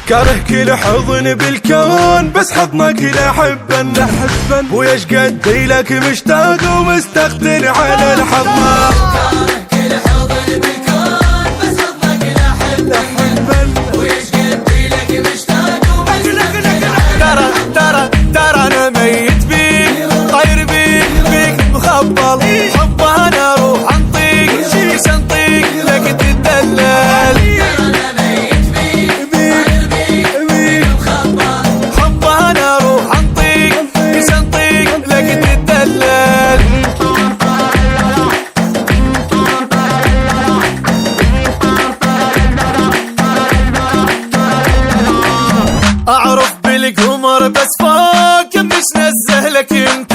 كاره كل حضن بالكون، بس حضنك لا حبا ويش قدي لك مشتاق ومستقتل على الحضن. كاره كل حضن بالكون، بس حضنك لا حبا ويش قدي لك مشتاق ومستقتل على الحضن. ترى انا ميت بيك، طاير بيك مخبل، حبه انا روح انطيق سنطيق لك تدلل. اعرف بالقمر بس فوق مش نزه لك انت،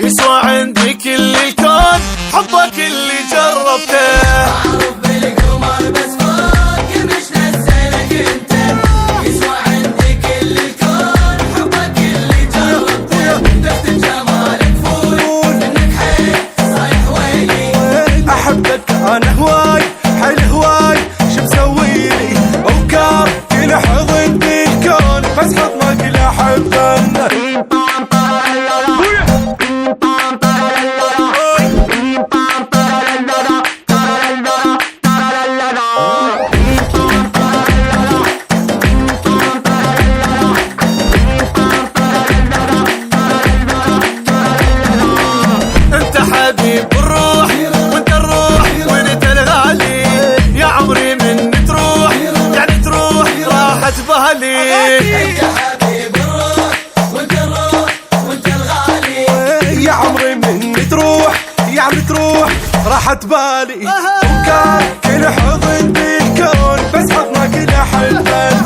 يسوى عندي كل الكون حبك اللي جربته. اعرف بالقمر بس فوق مش نزه لك انت، يسوى عندي كل الكون حبك اللي جربته. دفت جمالك فول انك حيل صايح ويلي، احبك انا هواي حيل هواي شو مسويلي، وكار كل حضن بالكون بس حضنك لا حبا. انت حبيب الروح وانت الروح وانت الغالي، يا عمري من تروح يعني تروح راحت بالي. انت حبيب الروح وانت الروح وانت الغالي، يا عمري من تروح يعني تروح راحت بالي، وكان كل حضن بالكون بس حضنك لا حبا.